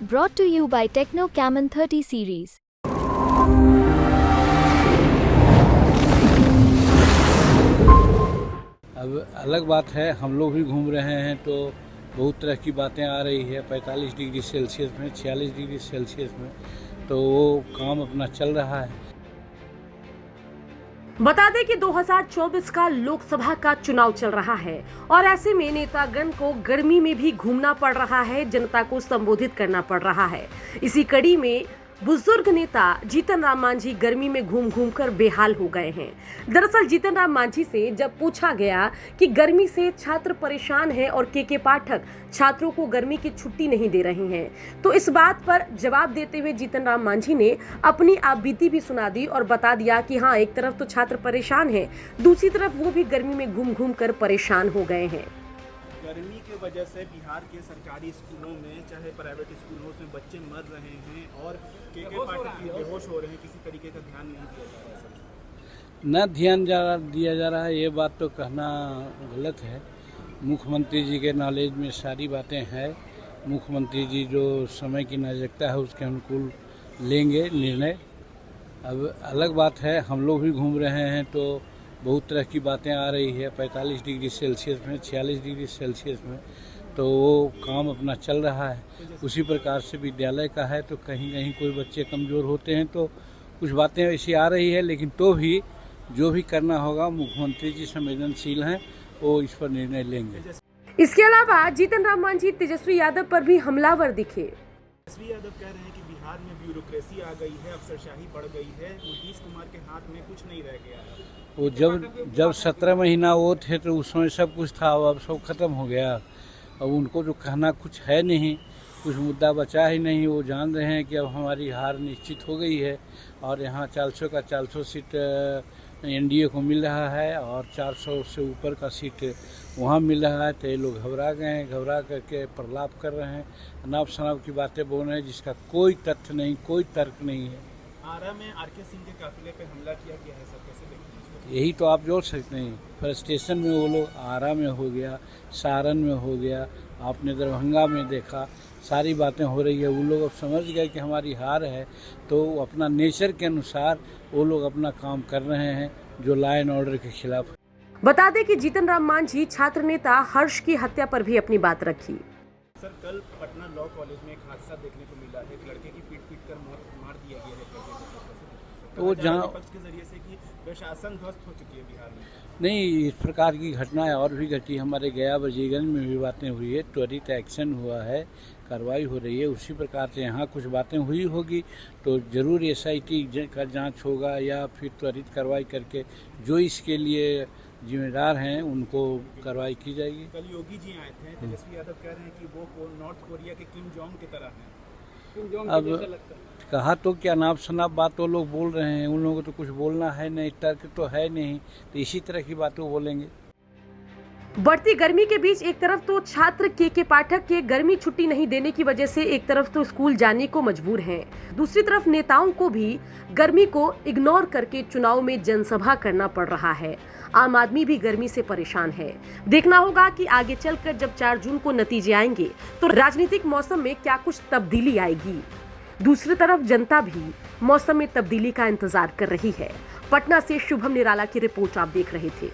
Brought to you by Techno Camon 30 series. अब अलग बात है, हम लोग भी घूम रहे हैं तो बहुत तरह की बातें आ रही है। 45 डिग्री सेल्सियस में, 46 डिग्री सेल्सियस में, तो वो काम अपना चल रहा है। बता दें कि 2024 का लोकसभा का चुनाव चल रहा है और ऐसे में नेतागण को गर्मी में भी घूमना पड़ रहा है, जनता को संबोधित करना पड़ रहा है। इसी कड़ी में बुजुर्ग नेता जीतन राम मांझी गर्मी में घूम घूम कर बेहाल हो गए हैं। दरअसल जीतन राम मांझी से जब पूछा गया कि गर्मी से छात्र परेशान हैं और के पाठक छात्रों को गर्मी की छुट्टी नहीं दे रहे हैं, तो इस बात पर जवाब देते हुए जीतन राम मांझी ने अपनी आप बीती भी सुना दी और बता दिया कि हाँ, एक तरफ तो छात्र परेशान हैं, दूसरी तरफ वो भी गर्मी में घूम घूम कर परेशान हो गए हैं। गर्मी की वजह से बिहार के सरकारी स्कूलों में चाहे प्राइवेट स्कूलों में बच्चे मर रहे हैं और के पाठक भी बेहोश हो रहे हैं। किसी तरीके का ध्यान नहीं दिया जा रहा है। न ध्यान दिया जा रहा है, ये बात तो कहना गलत है। मुख्यमंत्री जी के नॉलेज में सारी बातें हैं। मुख्यमंत्री जी जो समय की नाजुकता है उसके अनुकूल लेंगे निर्णय। अब अलग बात है, हम लोग भी घूम रहे हैं तो बहुत तरह की बातें आ रही है। 45 डिग्री सेल्सियस में, 46 डिग्री सेल्सियस में, तो वो काम अपना चल रहा है। उसी प्रकार से विद्यालय का है तो कहीं कहीं कोई बच्चे कमज़ोर होते हैं तो कुछ बातें ऐसी आ रही है, लेकिन तो भी जो भी करना होगा मुख्यमंत्री जी संवेदनशील हैं, वो इस पर निर्णय लेंगे। इसके अलावा जीतन राम मांझी तेजस्वी यादव पर भी हमलावर दिखे। तेजस्वी यादव कह रहे हैं कि बिहार में ब्यूरोक्रेसी आ गई है, अफसरशाही बढ़ गई है, नीतीश कुमार के हाथ में कुछ नहीं रह गया है। वो जब 17 महीना वो थे तो उस समय सब कुछ था, अब सब खत्म हो गया। अब उनको जो कहना कुछ है नहीं, कुछ मुद्दा बचा ही नहीं। वो जान रहे हैं कि अब हमारी हार निश्चित हो गई है और यहाँ 400 का 400 सीट एनडीए को मिल रहा है और 400 से ऊपर का सीट वहाँ मिल रहा है। तो ये लोग घबरा गए हैं, घबरा करके प्रलाप कर रहे हैं, अनाप शनाप की बातें बोल रहे हैं जिसका कोई तथ्य नहीं, कोई तर्क नहीं है। आरा में आरके सिंह के काफिले पे हमला किया गया है, सब कैसे देखते हैं इसको? यही तो आप जोड़ सकते हैं। फ्रस्ट्रेशन में वो लोग, आरा में हो गया, सारण में हो गया, आपने दरभंगा में देखा, सारी बातें हो रही है। वो लोग अब समझ गए कि हमारी हार है, तो अपना नेचर के अनुसार वो लोग अपना काम कर रहे हैं जो लॉ एंड ऑर्डर के खिलाफ है। बता दें कि जीतन राम मांझी छात्र नेता हर्ष की हत्या पर भी अपनी बात रखी। सर, कल पटना लॉ कॉलेज में एक हादसा देखने को मिला है। एक लड़के की पीट कर मार दिया गया है। तो जहाँ पक्ष के जरिए से कि प्रशासन ध्वस्त हो चुकी है बिहार में। नहीं, इस प्रकार की घटनाएं और भी घटी। हमारे गया वजीगंज में भी बातें हुई है, त्वरित एक्शन हुआ है, कार्रवाई हो रही है। उसी प्रकार से यहाँ कुछ बातें हुई होगी तो जरूर SIT का जांच होगा या फिर त्वरित कार्रवाई करके जो इसके लिए जिम्मेदार हैं उनको कार्रवाई की जाएगी। कल योगी जी आए थे, तेजस्वी यादव कह रहे हैं कि वो नॉर्थ कोरिया के किम जोंग की तरह हैं। अब कहा तो क्या नाप शनाप बात वो लोग बोल रहे हैं, उन लोगों को तो कुछ बोलना है नहीं, तर्क तो है नहीं, तो इसी तरह की बातें बोलेंगे। बढ़ती गर्मी के बीच एक तरफ तो छात्र के पाठक के गर्मी छुट्टी नहीं देने की वजह से एक तरफ तो स्कूल जाने को मजबूर हैं, दूसरी तरफ नेताओं को भी गर्मी को इग्नोर करके चुनाव में जनसभा करना पड़ रहा है। आम आदमी भी गर्मी से परेशान है। देखना होगा कि आगे चलकर जब 4 जून को नतीजे आएंगे तो राजनीतिक मौसम में क्या कुछ तब्दीली आएगी। दूसरी तरफ जनता भी मौसम में तब्दीली का इंतजार कर रही है। पटना से शुभम निराला की रिपोर्ट आप देख रहे थे।